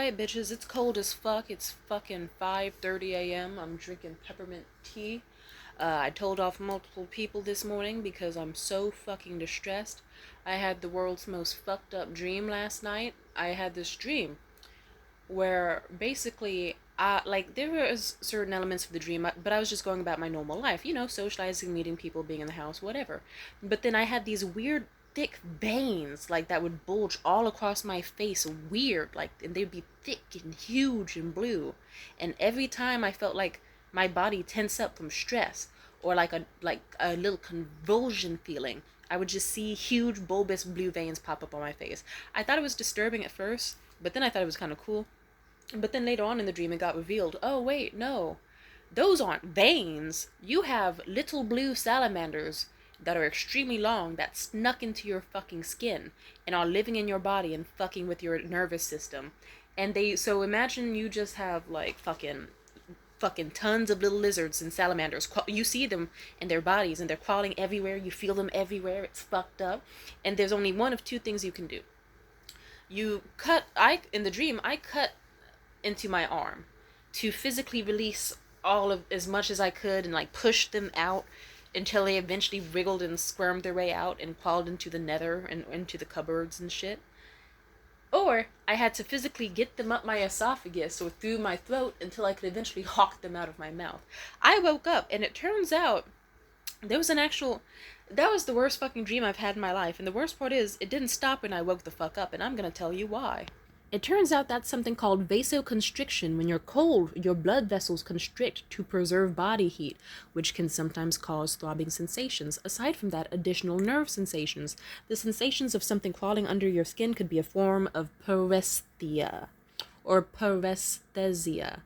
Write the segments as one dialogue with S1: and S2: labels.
S1: quiet, bitches. It's cold as fuck. It's fucking 5:30 a.m. I'm drinking peppermint tea. I told off multiple people this morning because I'm so fucking distressed. I had the world's most fucked up dream last night. I had this dream where basically, like, there was certain elements of the dream, but I was just going about my normal life, you know, socializing, meeting people, being in the house, whatever. But then I had these weird thick veins, like, that would bulge all across my face, weird, like, and they'd be thick and huge and blue. And every time I felt like my body tense up from stress, or like a little convulsion feeling, I would just see huge bulbous blue veins pop up on my face. I thought it was disturbing at first, but then I thought it was kind of cool. But then later on in the dream, it got revealed, oh, wait, no. Those aren't veins. You have little blue salamanders that are extremely long that snuck into your fucking skin and are living in your body and fucking with your nervous system. So imagine you just have, like, fucking tons of little lizards and salamanders. You see them in their bodies and they're crawling everywhere. You feel them everywhere. It's fucked up. And there's only one of two things you can do. In the dream, I cut into my arm to physically release all of as much as I could and like push them out until they eventually wriggled and squirmed their way out and crawled into the nether and into the cupboards and shit. Or I had to physically get them up my esophagus or through my throat until I could eventually hawk them out of my mouth. I woke up and it turns out there was that was the worst fucking dream I've had in my life. And the worst part is, it didn't stop when I woke the fuck up, and I'm gonna tell you why. It turns out that's something called vasoconstriction. When you're cold, your blood vessels constrict to preserve body heat, which can sometimes cause throbbing sensations. Aside from that, additional nerve sensations. The sensations of something crawling under your skin could be a form of paresthesia or paresthesia,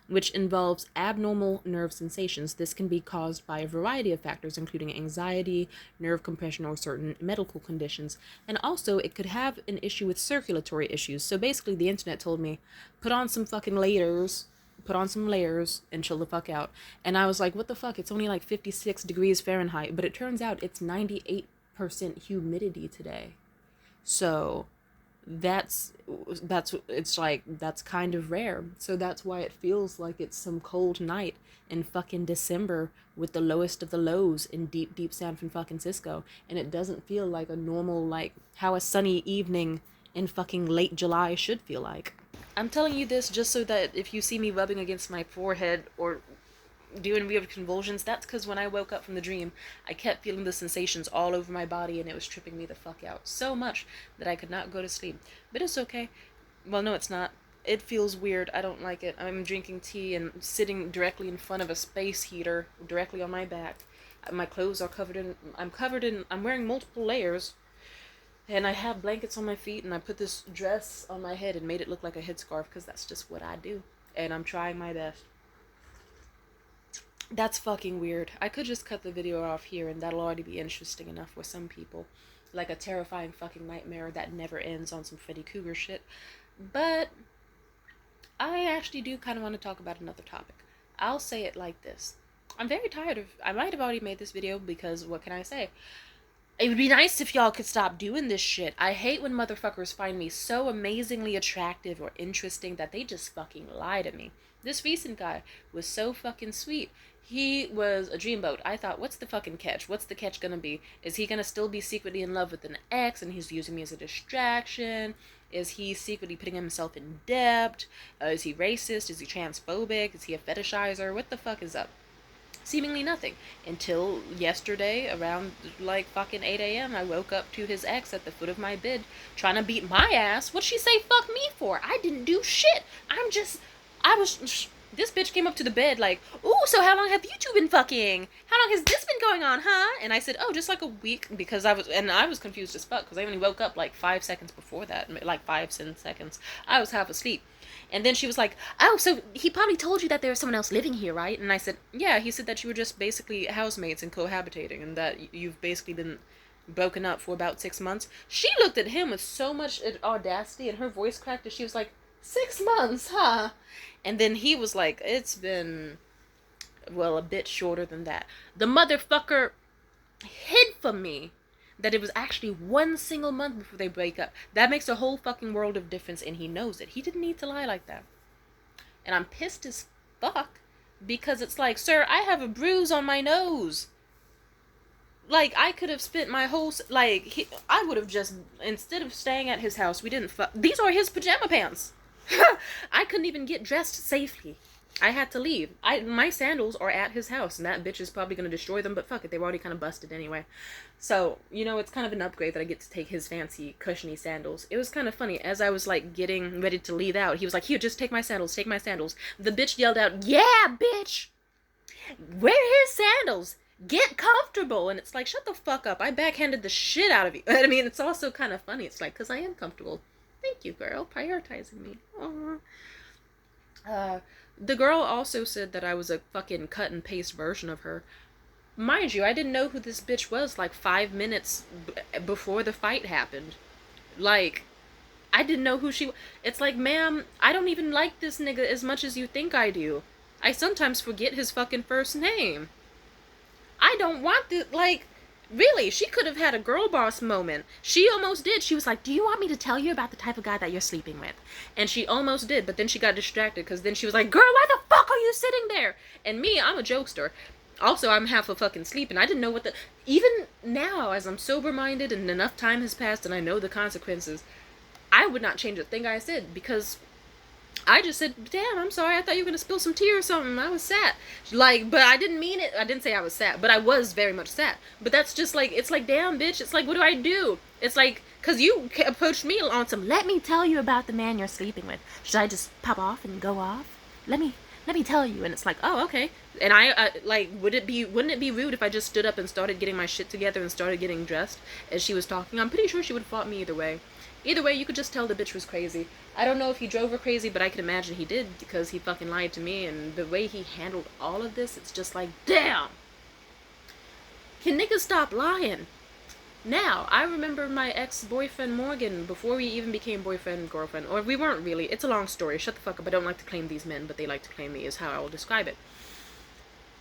S1: which involves abnormal nerve sensations. This can be caused by a variety of factors, including anxiety, nerve compression, or certain medical conditions. And also, it could have an issue with circulatory issues. So basically, the internet told me, put on some layers, and chill the fuck out. And I was like, what the fuck? It's only like 56 degrees Fahrenheit. But it turns out it's 98% humidity today. So that's kind of rare. So that's why it feels like it's some cold night in fucking December with the lowest of the lows in deep San Francisco, and it doesn't feel like a normal, like how a sunny evening in fucking late July should feel like. I'm telling you this just so that if you see me rubbing against my forehead or doing weird convulsions, that's because when I woke up from the dream, I kept feeling the sensations all over my body, and it was tripping me the fuck out so much that I could not go to sleep. But it's okay. Well, no, it's not. It feels weird. I don't like it. I'm drinking tea and sitting directly in front of a space heater directly on my back. My clothes are I'm wearing multiple layers, and I have blankets on my feet, and I put this dress on my head and made it look like a headscarf because that's just what I do, and I'm trying my best. That's fucking weird. I could just cut the video off here and that'll already be interesting enough for some people. Like a terrifying fucking nightmare that never ends on some Freddy Krueger shit. But I actually do kind of want to talk about another topic. I'll say it like this. I'm very tired of... I might have already made this video because what can I say? It would be nice if y'all could stop doing this shit. I hate when motherfuckers find me so amazingly attractive or interesting that they just fucking lie to me. This recent guy was so fucking sweet. He was a dreamboat. I thought, what's the fucking catch? What's the catch gonna be? Is he gonna still be secretly in love with an ex and he's using me as a distraction? Is he secretly putting himself in debt? Is he racist? Is he transphobic? Is he a fetishizer? What the fuck is up? Seemingly nothing. Until yesterday, around like fucking 8 a.m., I woke up to his ex at the foot of my bed trying to beat my ass. What'd she say fuck me for? I didn't do shit. This bitch came up to the bed like, ooh, so how long have you two been fucking? How long has this been going on, huh? And I said, oh, just like a week, because I was confused as fuck, because I only woke up like 5 seconds before that, like 5-10 seconds. I was half asleep. And then she was like, oh, so he probably told you that there was someone else living here, right? And I said, yeah, he said that you were just basically housemates and cohabitating, and that you've basically been broken up for about 6 months. She looked at him with so much audacity, and her voice cracked as she was like, 6 months, huh? And then he was like, it's been, well, a bit shorter than that. The motherfucker hid from me that it was actually one single month before they break up. That makes a whole fucking world of difference, and he knows it. He didn't need to lie like that. And I'm pissed as fuck because it's like, sir, I have a bruise on my nose. Like, I could have spent my whole, I would have just, instead of staying at his house, we didn't fuck. These are his pajama pants. I couldn't even get dressed safely. I had to leave. My sandals are at his house, and that bitch is probably going to destroy them, but fuck it, they were already kind of busted anyway. So, you know, it's kind of an upgrade that I get to take his fancy, cushiony sandals. It was kind of funny. As I was, like, getting ready to leave out, he was like, here, just take my sandals, take my sandals. The bitch yelled out, yeah, bitch! Wear his sandals! Get comfortable! And it's like, shut the fuck up. I backhanded the shit out of you. I mean, it's also kind of funny. It's like, because I am comfortable. Thank you, girl, prioritizing me. The girl also said that I was a fucking cut and paste version of her. Mind you, I didn't know who this bitch was like 5 minutes before the fight happened. Like, I didn't know who she was. It's like, ma'am, I don't even like this nigga as much as you think I do. I sometimes forget his fucking first name. I don't want this, like, really, she could have had a girl boss moment. She almost did. She was like, do you want me to tell you about the type of guy that you're sleeping with? And she almost did, but then she got distracted because then she was like, girl, why the fuck are you sitting there? And me, I'm a jokester. Also, I'm half a fucking sleep, and I didn't know what the... Even now, as I'm sober-minded and enough time has passed and I know the consequences, I would not change a thing I said because... I just said, damn, I'm sorry, I thought you were going to spill some tea or something. I was sad. Like, but I didn't mean it. I didn't say I was sad, but I was very much sad. But that's just like, it's like, damn, bitch. It's like, what do I do? It's like, because you approached me on some, let me tell you about the man you're sleeping with. Should I just pop off and go off? Let me tell you. And it's like, oh, okay. And wouldn't it be rude if I just stood up and started getting my shit together and started getting dressed as she was talking? I'm pretty sure she would have fought me either way. Either way, you could just tell the bitch was crazy. I don't know if he drove her crazy, but I can imagine he did because he fucking lied to me, and the way he handled all of this, it's just like, damn! Can niggas stop lying? Now, I remember my ex-boyfriend Morgan, before we even became boyfriend and girlfriend, or we weren't really, it's a long story, shut the fuck up, I don't like to claim these men, but they like to claim me, is how I will describe it.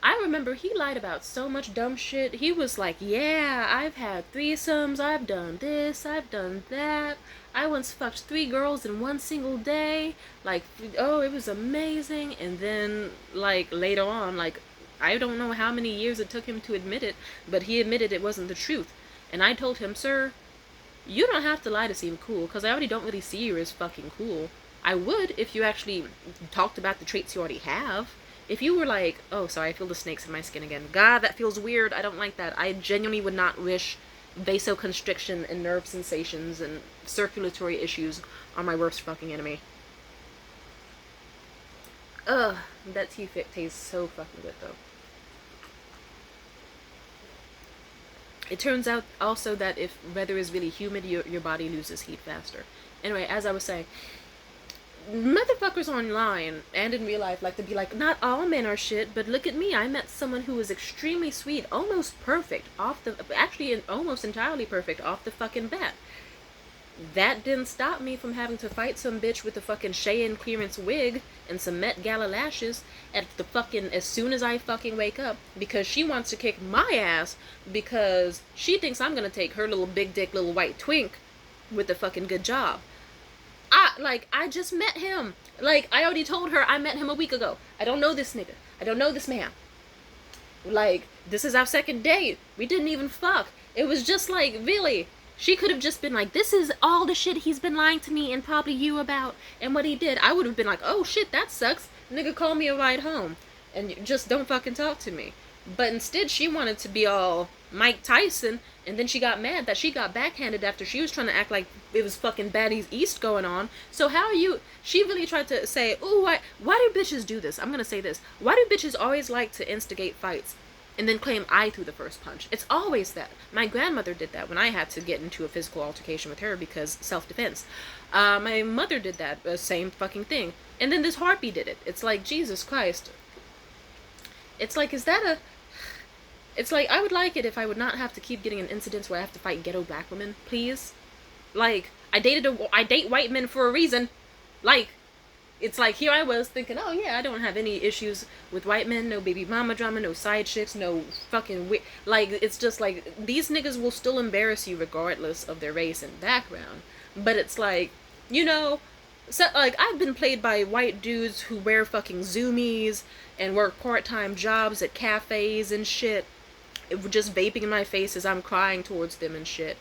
S1: I remember he lied about so much dumb shit. He was like, yeah, I've had threesomes, I've done this, I've done that. I once fucked 3 girls in one single day. Like, oh, it was amazing. And then, like, later on, like, I don't know how many years it took him to admit it, but he admitted it wasn't the truth. And I told him, sir, you don't have to lie to seem cool, because I already don't really see you as fucking cool. I would if you actually talked about the traits you already have. If you were like, oh, sorry, I feel the snakes in my skin again. God, that feels weird. I don't like that. I genuinely would not wish vasoconstriction and nerve sensations and circulatory issues on my worst fucking enemy. Ugh, that tea tastes so fucking good, though. It turns out also that if weather is really humid, your body loses heat faster. Anyway, as I was saying, motherfuckers online and in real life like to be like, not all men are shit, but look at me, I met someone who was extremely sweet, almost perfect, almost entirely perfect off the fucking bat. That didn't stop me from having to fight some bitch with a fucking Shein clearance wig and some Met Gala lashes as soon as I fucking wake up, because she wants to kick my ass because she thinks I'm gonna take her little big dick little white twink with a fucking good job. I just met him. Like, I already told her I met him a week ago. I don't know this nigga. I don't know this man. Like, this is our second date. We didn't even fuck. It was just like, really. She could have just been like, this is all the shit he's been lying to me and probably you about and what he did. I would have been like, oh shit, that sucks. Nigga, call me a ride home. And just don't fucking talk to me. But instead, she wanted to be all Mike Tyson, and then she got mad that she got backhanded after she was trying to act like it was fucking Baddies East going on. So how are you... She really tried to say, ooh, why do bitches do this? I'm gonna say this. Why do bitches always like to instigate fights and then claim I threw the first punch? It's always that. My grandmother did that when I had to get into a physical altercation with her because self-defense. My mother did that, same fucking thing. And then this harpy did it. It's like, Jesus Christ. It's like, is that a... It's like, I would like it if I would not have to keep getting in incidents where I have to fight ghetto black women, please. Like, I date white men for a reason. Like, it's like, here I was thinking, oh yeah, I don't have any issues with white men, no baby mama drama, no side chicks, no fucking like, it's just like, these niggas will still embarrass you regardless of their race and background. But it's like, you know, so like, I've been played by white dudes who wear fucking zoomies and work part-time jobs at cafes and shit, just vaping in my face as I'm crying towards them and shit.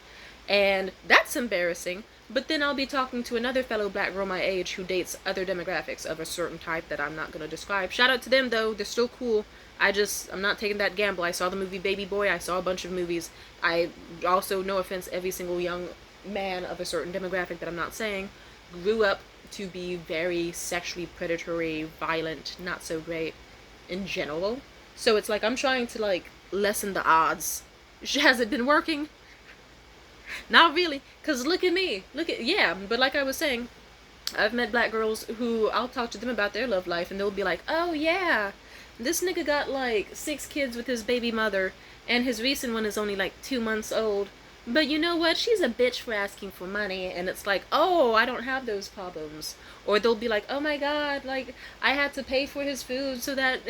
S1: And that's embarrassing. But then I'll be talking to another fellow black girl my age who dates other demographics of a certain type that I'm not going to describe. Shout out to them, though. They're still cool. I'm not taking that gamble. I saw the movie Baby Boy. I saw a bunch of movies. I also, no offense, every single young man of a certain demographic that I'm not saying grew up to be very sexually predatory, violent, not so great in general. So it's like, I'm trying to, like, lessen the odds. Has it been working? Not really, because look at me. Yeah, but like I was saying, I've met black girls who I'll talk to them about their love life, and they'll be like, oh yeah, this nigga got like 6 kids with his baby mother, and his recent one is only like 2 months old. But you know what? She's a bitch for asking for money, and it's like, oh, I don't have those problems. Or they'll be like, oh my god, like, I had to pay for his food so that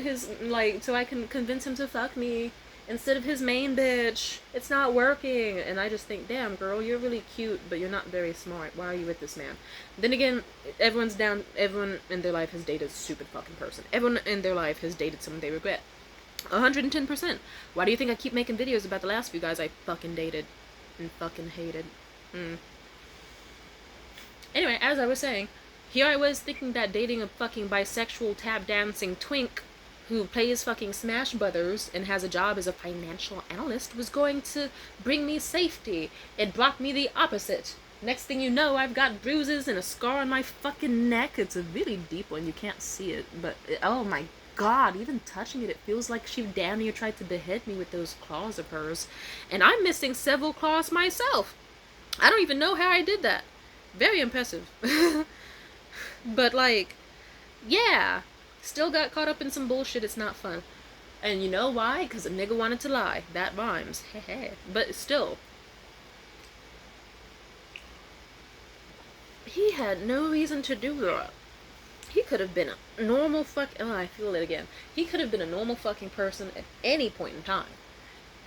S1: so I can convince him to fuck me instead of his main bitch. It's not working. And I just think, damn, girl, you're really cute, but you're not very smart. Why are you with this man? Then again, everyone in their life has dated a stupid fucking person. Everyone in their life has dated someone they regret. 110%. Why do you think I keep making videos about the last few guys I fucking dated and fucking hated? Anyway, as I was saying, here I was thinking that dating a fucking bisexual tap dancing twink who plays fucking Smash Brothers and has a job as a financial analyst was going to bring me safety. It brought me the opposite. Next thing you know, I've got bruises and a scar on my fucking neck. It's a really deep one. You can't see it, but oh my god, even touching it, it feels like she damn near tried to behead me with those claws of hers. And I'm missing several claws myself. I don't even know how I did that. Very impressive. But like, yeah, still got caught up in some bullshit. It's not fun. And you know why? Because a nigga wanted to lie. That rhymes. Hehe. But still, he had no reason to do that. He could have been a normal I feel it again. He could have been a normal fucking person at any point in time.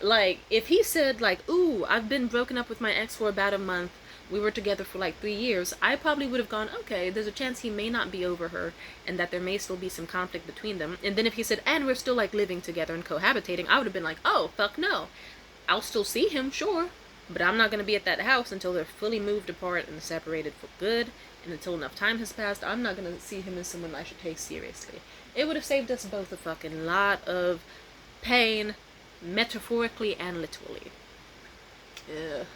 S1: Like, if he said, like, ooh, I've been broken up with my ex for about a month, we were together for like 3 years, I probably would have gone, okay, there's a chance he may not be over her, and that there may still be some conflict between them. And then if he said, and we're still like living together and cohabitating, I would have been like, oh, fuck no. I'll still see him, sure, but I'm not going to be at that house until they're fully moved apart and separated for good, and until enough time has passed. I'm not going to see him as someone I should take seriously. It would have saved us both a fucking lot of pain, metaphorically and literally. Ugh.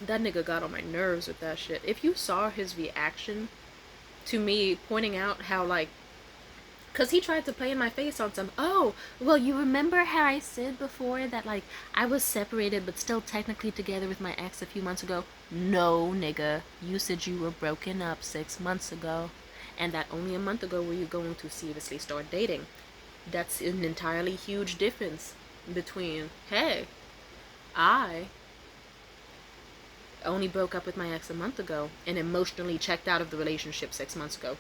S1: That nigga got on my nerves with that shit. If you saw his reaction to me pointing out how, like, because he tried to play in my face on some, oh, well, you remember how I said before that, like, I was separated but still technically together with my ex a few months ago? No, nigga. You said you were broken up 6 months ago. And that only a month ago were you going to seriously start dating. That's an entirely huge difference between, hey, I only broke up with my ex a month ago and emotionally checked out of the relationship 6 months ago.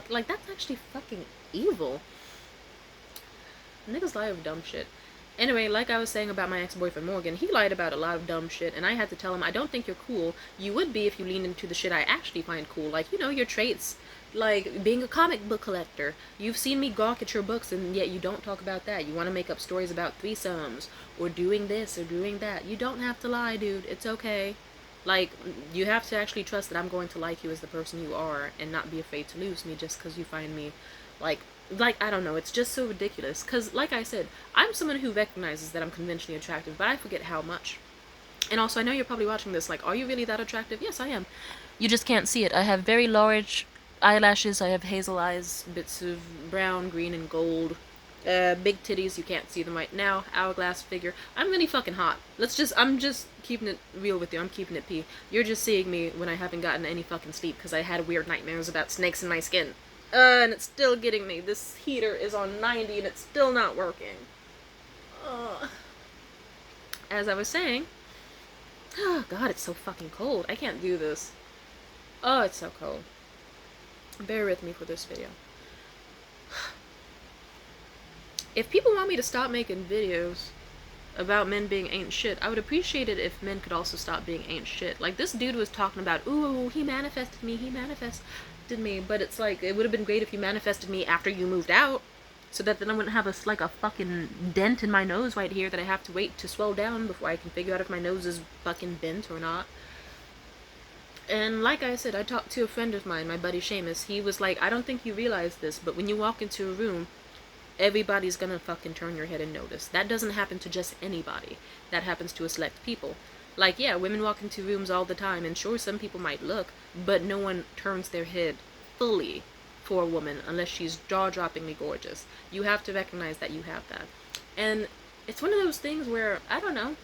S1: Like, that's actually fucking evil. Niggas lie of dumb shit. Anyway, like I was saying about my ex-boyfriend Morgan, he lied about a lot of dumb shit, and I had to tell him, I don't think you're cool. You would be if you leaned into the shit I actually find cool. Like, you know, your traits. Like, being a comic book collector. You've seen me gawk at your books, and yet you don't talk about that. You want to make up stories about threesomes, or doing this, or doing that. You don't have to lie, dude. It's okay. Like, you have to actually trust that I'm going to like you as the person you are and not be afraid to lose me just because you find me, like, I don't know, it's just so ridiculous. Because, like I said, I'm someone who recognizes that I'm conventionally attractive, but I forget how much. And also, I know you're probably watching this, like, are you really that attractive? Yes, I am. You just can't see it. I have very large eyelashes, I have hazel eyes, bits of brown, green, and gold. Big titties, you can't see them right now. Hourglass figure. I'm really fucking hot. I'm just keeping it real with you. I'm keeping it pee. You're just seeing me when I haven't gotten any fucking sleep because I had weird nightmares about snakes in my skin. And it's still getting me. This heater is on 90 and it's still not working. As I was saying, Oh, God, it's so fucking cold. I can't do this. Oh, it's so cold. Bear with me for this video. If people want me to stop making videos about men being ain't shit, I would appreciate it if men could also stop being ain't shit. Like, this dude was talking about, ooh, he manifested me, but it's like, it would have been great if you manifested me after you moved out, so that then I wouldn't have a fucking dent in my nose right here that I have to wait to swell down before I can figure out if my nose is fucking bent or not. And like I said, I talked to a friend of mine, my buddy Seamus. He was like, I don't think you realize this, but when you walk into a room, everybody's gonna fucking turn your head and notice. That doesn't happen to just anybody. That happens to a select people. Like, yeah, women walk into rooms all the time, and sure, some people might look, but no one turns their head fully for a woman unless she's jaw-droppingly gorgeous. You have to recognize that you have that. And it's one of those things where, I don't know,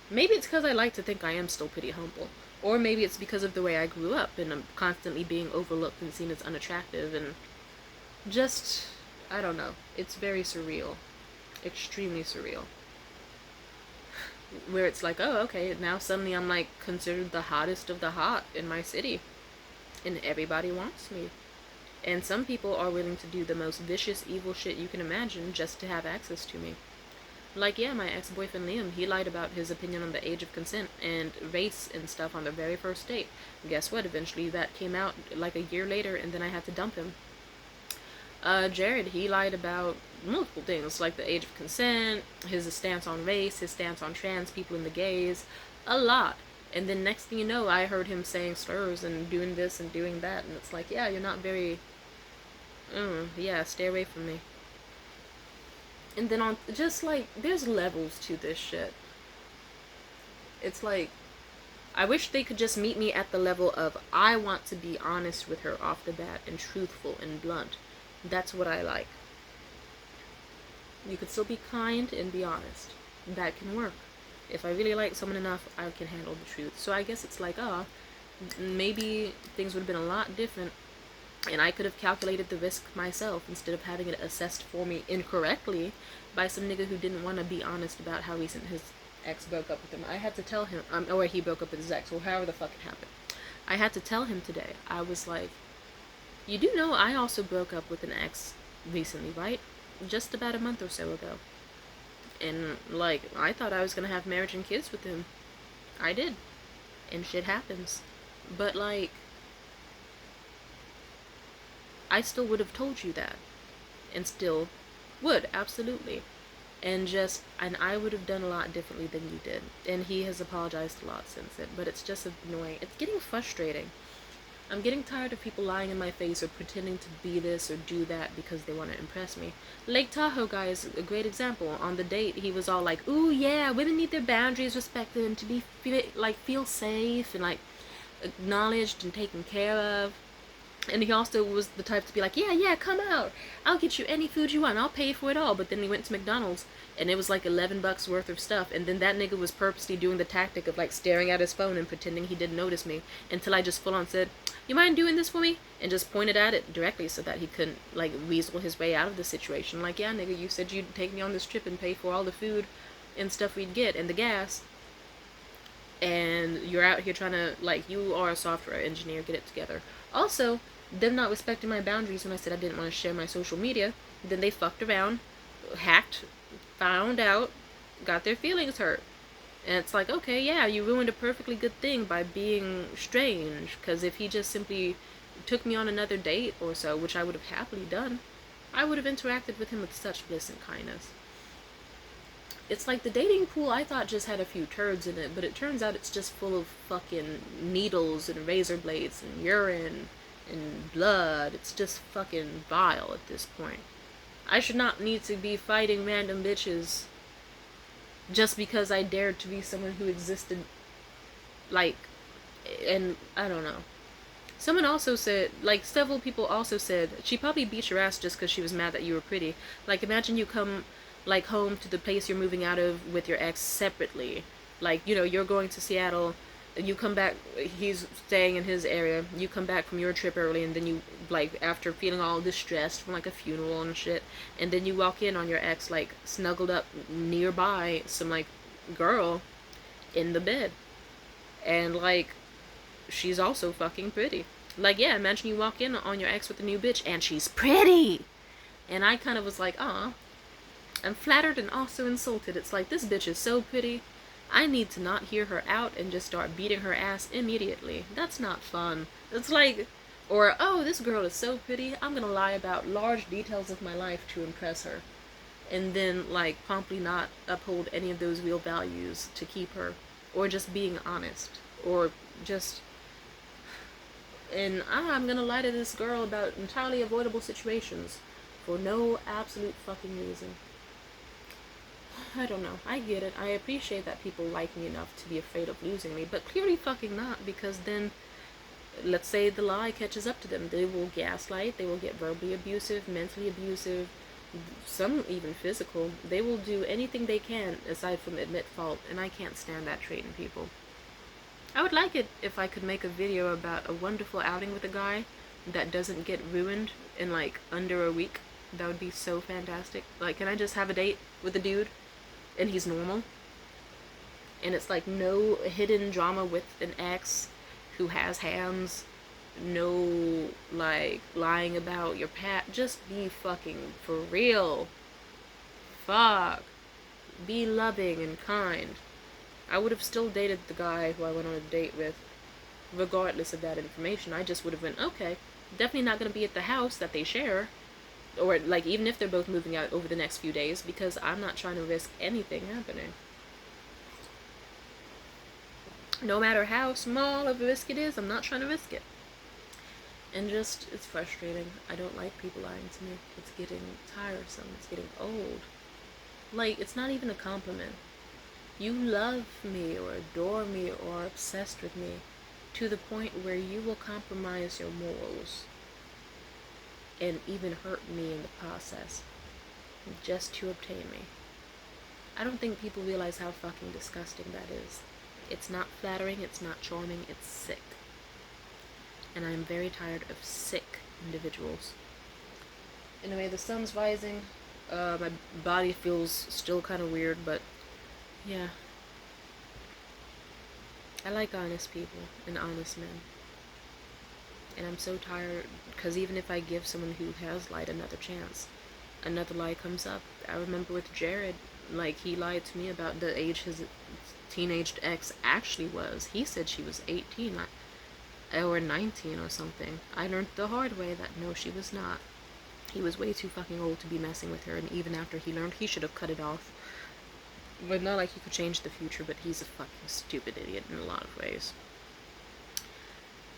S1: maybe it's because I like to think I am still pretty humble. Or maybe it's because of the way I grew up, and I'm constantly being overlooked and seen as unattractive, and just, I don't know. It's very surreal. Extremely surreal. Where it's like, oh, okay, now suddenly I'm like considered the hottest of the hot in my city. And everybody wants me. And some people are willing to do the most vicious, evil shit you can imagine just to have access to me. Like, yeah, my ex-boyfriend Liam, he lied about his opinion on the age of consent and race and stuff on the very first date. Guess what? Eventually that came out like a year later, and then I had to dump him. Jared, he lied about multiple things, like the age of consent, his stance on race, his stance on trans people and the gays, a lot. And then next thing you know, I heard him saying slurs and doing this and doing that, and it's like, yeah, you're not very, yeah, stay away from me. And then on, just like, there's levels to this shit. It's like, I wish they could just meet me at the level of, I want to be honest with her off the bat and truthful and blunt. That's what I like. You could still be kind and be honest. That can work. If I really like someone enough, I can handle the truth. So I guess it's like, maybe things would have been a lot different, and I could have calculated the risk myself instead of having it assessed for me incorrectly by some nigga who didn't want to be honest about how recent his ex broke up with him. I had to tell him, or he broke up with his ex, or however the fuck it happened. I had to tell him today. I was like, you do know I also broke up with an ex recently, right? Just about a month or so ago. And, like, I thought I was gonna have marriage and kids with him. I did. And shit happens. But, like, I still would have told you that. And still would, absolutely. And I would have done a lot differently than you did. And he has apologized a lot since then. But it's just annoying. It's getting frustrating. I'm getting tired of people lying in my face or pretending to be this or do that because they want to impress me. Lake Tahoe guy is a great example. On the date, he was all like, ooh, yeah, women need their boundaries respected and to be, feel safe and, like, acknowledged and taken care of. And he also was the type to be like, yeah, come out. I'll get you any food you want. I'll pay for it all. But then we went to McDonald's, and it was like $11 worth of stuff. And then that nigga was purposely doing the tactic of, like, staring at his phone and pretending he didn't notice me. Until I just full on said, you mind doing this for me? And just pointed at it directly so that he couldn't, like, weasel his way out of the situation. Like, yeah, nigga, you said you'd take me on this trip and pay for all the food and stuff we'd get and the gas. And you're out here trying to, like, you are a software engineer, get it together. Also, them not respecting my boundaries when I said I didn't want to share my social media, then they fucked around, hacked, found out, got their feelings hurt. And it's like, okay, yeah, you ruined a perfectly good thing by being strange, because if he just simply took me on another date or so, which I would have happily done, I would have interacted with him with such bliss and kindness. It's like the dating pool I thought just had a few turds in it, but it turns out it's just full of fucking needles and razor blades and urine and blood. It's just fucking vile at this point. I should not need to be fighting random bitches just because I dared to be someone who existed, like, and I don't know. Someone also said, like, several people also said, she probably beat your ass just because she was mad that you were pretty. Like, imagine you come, like, home to the place you're moving out of with your ex separately. Like, you know, you're going to Seattle, you come back, he's staying in his area, you come back from your trip early, and then you, like, after feeling all distressed from, like, a funeral and shit, and then you walk in on your ex, like, snuggled up nearby some, like, girl, in the bed. And, like, she's also fucking pretty. Like, yeah, imagine you walk in on your ex with a new bitch and she's pretty. And I kind of was like, aw, I'm flattered and also insulted. It's like, this bitch is so pretty. I need to not hear her out and just start beating her ass immediately. That's not fun. It's like, or, oh, this girl is so pretty, I'm gonna lie about large details of my life to impress her. And then, like, promptly not uphold any of those real values to keep her. Or just being honest. Or just, and I'm gonna lie to this girl about entirely avoidable situations for no absolute fucking reason. I don't know. I get it. I appreciate that people like me enough to be afraid of losing me, but clearly fucking not, because then, let's say the lie catches up to them. They will gaslight, they will get verbally abusive, mentally abusive, some even physical. They will do anything they can aside from admit fault, and I can't stand that trait in people. I would like it if I could make a video about a wonderful outing with a guy that doesn't get ruined in like under a week. That would be so fantastic. Like, can I just have a date with a dude and he's normal? And it's like no hidden drama with an ex who has hands, no like lying about your past. Just be fucking for real. Fuck. Be loving and kind. I would have still dated the guy who I went on a date with, regardless of that information. I just would have been, okay, definitely not going to be at the house that they share, or like even if they're both moving out over the next few days, because I'm not trying to risk anything happening. No matter how small of a risk it is, I'm not trying to risk it. And just, it's frustrating. I don't like people lying to me. It's getting tiresome. It's getting old. Like, it's not even a compliment. You love me or adore me or are obsessed with me to the point where you will compromise your morals and even hurt me in the process just to obtain me. I don't think people realize how fucking disgusting that is. It's not flattering, it's not charming, it's sick. And I am very tired of sick individuals. Anyway, the sun's rising. My body feels still kind of weird, but yeah. I like honest people and honest men. And I'm so tired, because even if I give someone who has lied another chance, another lie comes up. I remember with Jared, like, he lied to me about the age his teenaged ex actually was. He said she was 18 or 19 or something. I learned the hard way that no, she was not. He was way too fucking old to be messing with her, and even after he learned, he should have cut it off. But not like he could change the future, but he's a fucking stupid idiot in a lot of ways.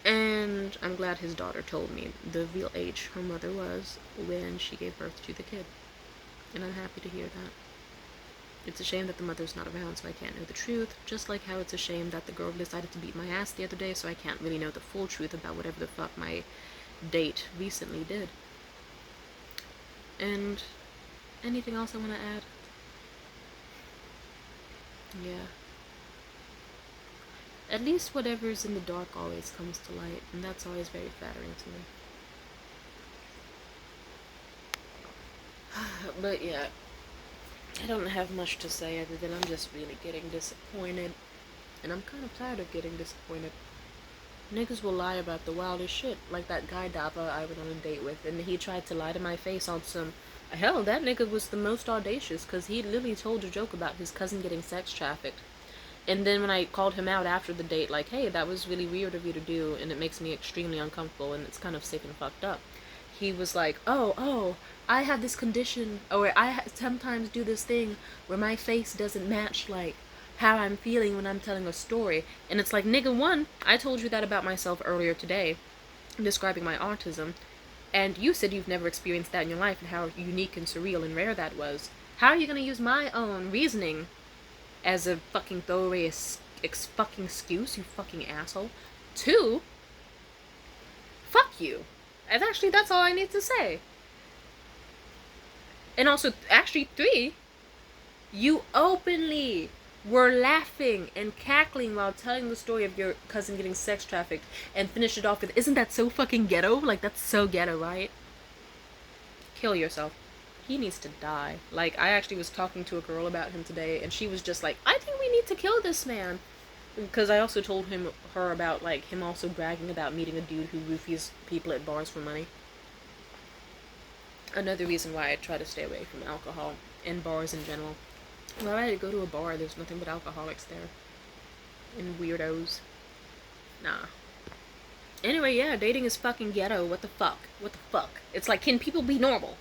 S1: And I'm glad his daughter told me the real age her mother was when she gave birth to the kid. And I'm happy to hear that. It's a shame that the mother's not around, so I can't know the truth, just like how it's a shame that the girl decided to beat my ass the other day, so I can't really know the full truth about whatever the fuck my date recently did. And anything else I want to add? Yeah. At least whatever's in the dark always comes to light, and that's always very flattering to me. But yeah, I don't have much to say other than I'm just really getting disappointed, and I'm kind of tired of getting disappointed. Niggas will lie about the wildest shit, like that guy Dava I went on a date with, and he tried to lie to my face on some, hell, that nigga was the most audacious, because he literally told a joke about his cousin getting sex trafficked. And then when I called him out after the date, like, hey, that was really weird of you to do, and it makes me extremely uncomfortable, and it's kind of sick and fucked up, he was like, oh, I have this condition, or I sometimes do this thing where my face doesn't match, like, how I'm feeling when I'm telling a story. And it's like, nigga, one, I told you that about myself earlier today, describing my autism, and you said you've never experienced that in your life and how unique and surreal and rare that was. How are you gonna use my own reasoning as a fucking throwaway fucking excuse, you fucking asshole? Two, fuck you. And actually, that's all I need to say. And also, actually, three, you openly were laughing and cackling while telling the story of your cousin getting sex trafficked, and finished it off with, isn't that so fucking ghetto? Like, that's so ghetto, right? Kill yourself. He needs to die. Like, I actually was talking to a girl about him today, and she was just like, I think we need to kill this man. Because I also told her about, like, him also bragging about meeting a dude who roofies people at bars for money. Another reason why I try to stay away from alcohol and bars in general. Why would I go to a bar? There's nothing but alcoholics there. And weirdos. Nah. Anyway, yeah, dating is fucking ghetto. What the fuck? What the fuck? It's like, can people be normal?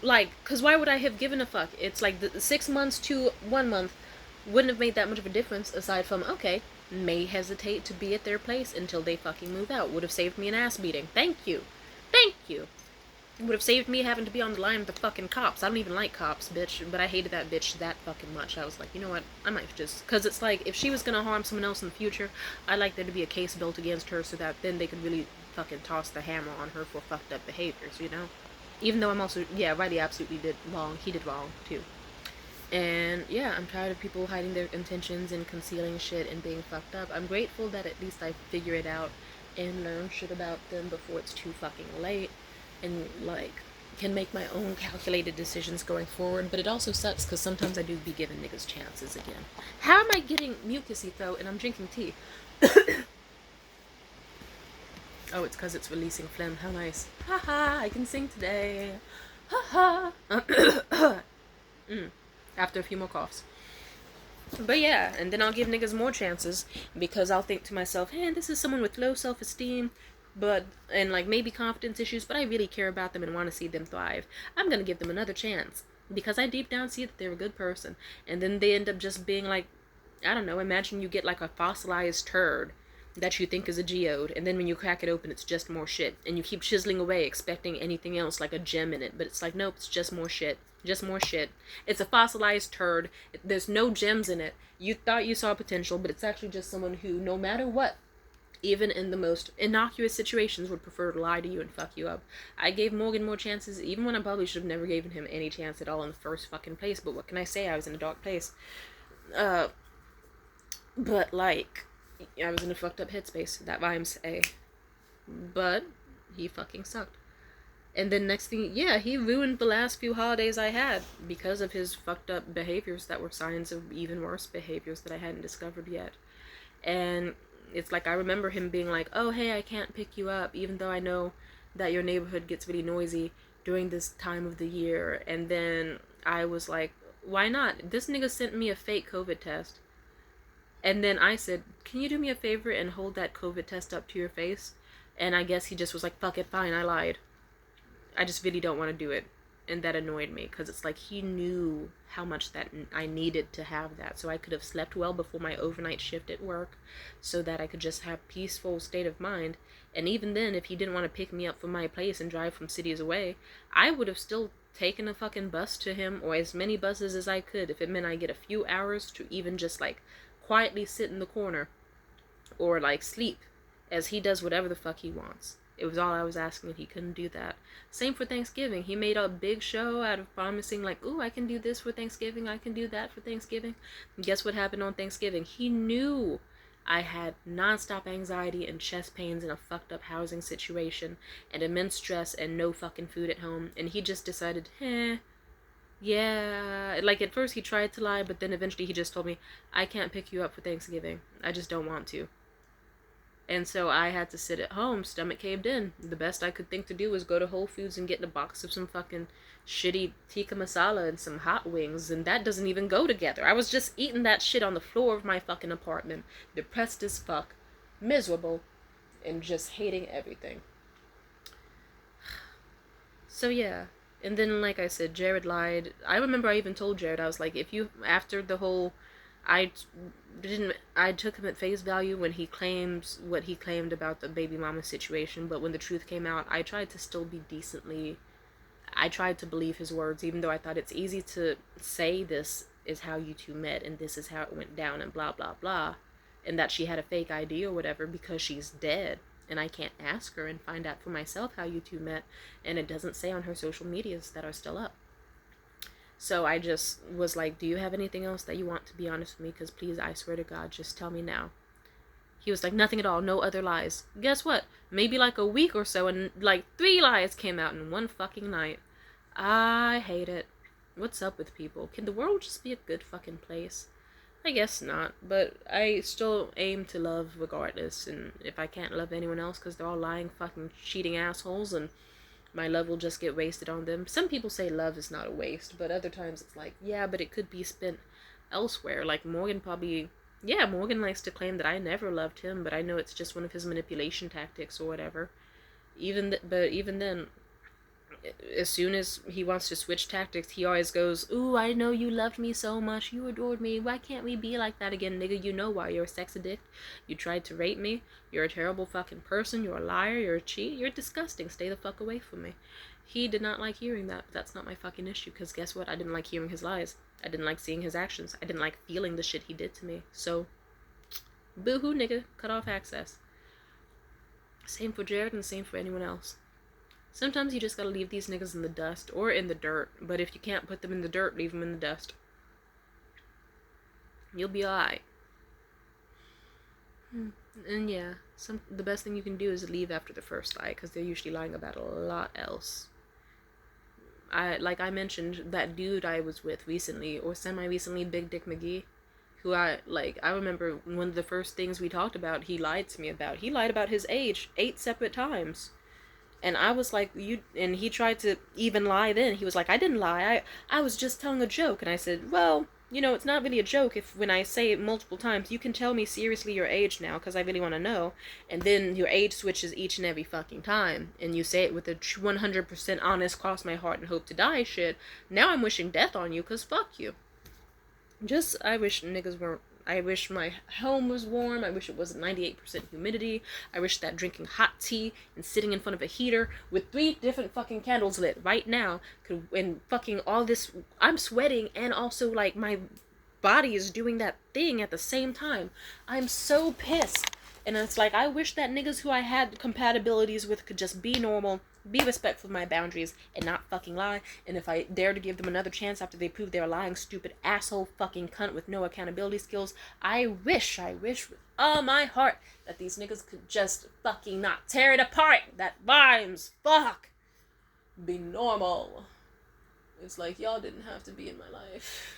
S1: Like, because why would I have given a fuck? It's like the 6 months to 1 month wouldn't have made that much of a difference aside from, okay, may hesitate to be at their place until they fucking move out. Would have saved me an ass beating. Thank you. Thank you. It would have saved me having to be on the line with the fucking cops. I don't even like cops, bitch, but I hated that bitch that fucking much. I was like, you know what, I might just, because it's like, if she was gonna harm someone else in the future, I'd like there to be a case built against her so that then they could really fucking toss the hammer on her for fucked up behaviors, you know? Even though I'm also, yeah, Riley absolutely did wrong. He did wrong, too. And, yeah, I'm tired of people hiding their intentions and concealing shit and being fucked up. I'm grateful that at least I figure it out and learn shit about them before it's too fucking late. And, like, can make my own calculated decisions going forward. But it also sucks because sometimes I do be giving niggas chances again. How am I getting mucusy throat and I'm drinking tea? Oh, it's because it's releasing phlegm. How nice. Haha, I can sing today. Haha. After a few more coughs. But yeah, and then I'll give niggas more chances because I'll think to myself, hey, this is someone with low self-esteem, and like maybe confidence issues, but I really care about them and want to see them thrive. I'm gonna give them another chance because I deep down see that they're a good person. And then they end up just being like, I don't know, imagine you get like a fossilized turd that you think is a geode, and then when you crack it open, it's just more shit. And you keep chiseling away, expecting anything else, like a gem in it. But it's like, nope, it's just more shit. Just more shit. It's a fossilized turd. There's no gems in it. You thought you saw potential, but it's actually just someone who, no matter what, even in the most innocuous situations, would prefer to lie to you and fuck you up. I gave Morgan more chances, even when I probably should have never given him any chance at all in the first fucking place. But what can I say? I was in a dark place. But, like, I was in a fucked up headspace. That rhymes, but he fucking sucked. And then next thing, yeah, he ruined the last few holidays I had because of his fucked up behaviors that were signs of even worse behaviors that I hadn't discovered yet. And it's like, I remember him being like, oh, hey, I can't pick you up, even though I know that your neighborhood gets really noisy during this time of the year. And then I was like, why not? This nigga sent me a fake COVID test. And then I said, can you do me a favor and hold that COVID test up to your face? And I guess he just was like, fuck it, fine, I lied. I just really don't want to do it. And that annoyed me, because it's like he knew how much that I needed to have that. So I could have slept well before my overnight shift at work, so that I could just have peaceful state of mind. And even then, if he didn't want to pick me up from my place and drive from cities away, I would have still taken a fucking bus to him, or as many buses as I could, if it meant I get a few hours to even just like quietly sit in the corner or like sleep as he does whatever the fuck he wants. It was all I was asking, and he couldn't do that. Same for Thanksgiving. He made a big show out of promising like, ooh, I can do this for Thanksgiving, I can do that for Thanksgiving. And guess what happened on Thanksgiving? He knew I had nonstop anxiety and chest pains in a fucked up housing situation and immense stress and no fucking food at home, and he just decided, yeah, like at first he tried to lie, but then eventually he just told me, I can't pick you up for Thanksgiving. I just don't want to. And so I had to sit at home, stomach caved in. The best I could think to do was go to Whole Foods and get a box of some fucking shitty tikka masala and some hot wings, and that doesn't even go together. I was just eating that shit on the floor of my fucking apartment, depressed as fuck, miserable, and just hating everything. So yeah. And then, like I said, Jared lied. I remember I even told Jared, I was like, if you, after the whole, I took him at face value when he claims what he claimed about the baby mama situation, but when the truth came out, I tried to still be decently, I tried to believe his words, even though I thought it's easy to say this is how you two met, and this is how it went down, and blah, blah, blah, and that she had a fake ID or whatever because she's dead. And I can't ask her and find out for myself how you two met, and it doesn't say on her social medias that are still up. So I just was like, do you have anything else that you want to be honest with me? Because please, I swear to God, just tell me now. He was like, nothing at all, no other lies. Guess what? Maybe like a week or so, and like 3 lies came out in one fucking night. I hate it. What's up with people? Can the world just be a good fucking place? I guess not, but I still aim to love regardless, and if I can't love anyone else because they're all lying, fucking cheating assholes, and my love will just get wasted on them. Some people say love is not a waste, but other times it's like, yeah, but it could be spent elsewhere. Like Morgan probably, yeah, Morgan likes to claim that I never loved him, but I know it's just one of his manipulation tactics or whatever. But even then, as soon as he wants to switch tactics, he always goes, "Ooh, I know you loved me so much. You adored me. Why can't we be like that again, nigga? You know why. You're a sex addict. You tried to rape me. You're a terrible fucking person. You're a liar. You're a cheat. You're disgusting. Stay the fuck away from me." He did not like hearing that, but that's not my fucking issue, because guess what? I didn't like hearing his lies. I didn't like seeing his actions. I didn't like feeling the shit he did to me. So, boo-hoo, nigga. Cut off access. Same for Jared and same for anyone else. Sometimes you just gotta leave these niggas in the dust or in the dirt, but if you can't put them in the dirt, leave them in the dust. You'll be alright. And yeah, the best thing you can do is leave after the first lie, because they're usually lying about a lot else. Like I mentioned, that dude I was with recently, or semi-recently, Big Dick McGee, who I remember one of the first things we talked about, he lied to me about. He lied about his age 8 separate times. And I was like, and he tried to even lie then. He was like, I didn't lie. I was just telling a joke. And I said, well, it's not really a joke if when I say it multiple times, you can tell me seriously your age now, because I really want to know. And then your age switches each and every fucking time. And you say it with a 100% honest, cross my heart and hope to die shit. Now I'm wishing death on you, because fuck you. I wish niggas weren't. I wish my home was warm. I wish it wasn't 98% humidity. I wish that drinking hot tea and sitting in front of a heater with 3 different fucking candles lit right now and fucking all this. I'm sweating and also like my body is doing that thing at the same time. I'm so pissed. And it's like, I wish that niggas who I had compatibilities with could just be normal, be respectful of my boundaries, and not fucking lie. And if I dare to give them another chance after they prove they're a lying, stupid, asshole fucking cunt with no accountability skills, I wish with all my heart that these niggas could just fucking not tear it apart. That rhymes. Fuck. Be normal. It's like, y'all didn't have to be in my life.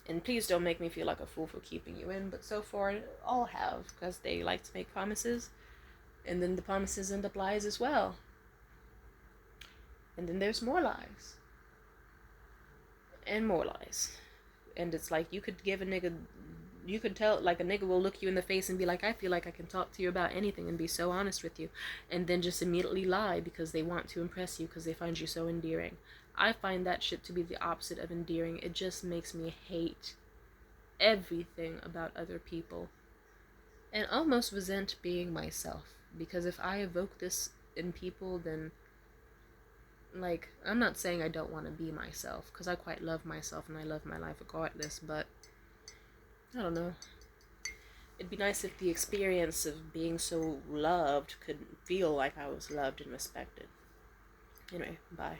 S1: And please don't make me feel like a fool for keeping you in, but so far, all have, because they like to make promises, and then the promises end up lies as well. And then there's more lies. And more lies. And it's like, you could tell, like, a nigga will look you in the face and be like, I feel like I can talk to you about anything and be so honest with you, and then just immediately lie because they want to impress you, because they find you so endearing. I find that shit to be the opposite of endearing. It just makes me hate everything about other people and almost resent being myself, because if I evoke this in people, then, like, I'm not saying I don't want to be myself, because I quite love myself and I love my life regardless, but I don't know. It'd be nice if the experience of being so loved could feel like I was loved and respected. Anyway, bye.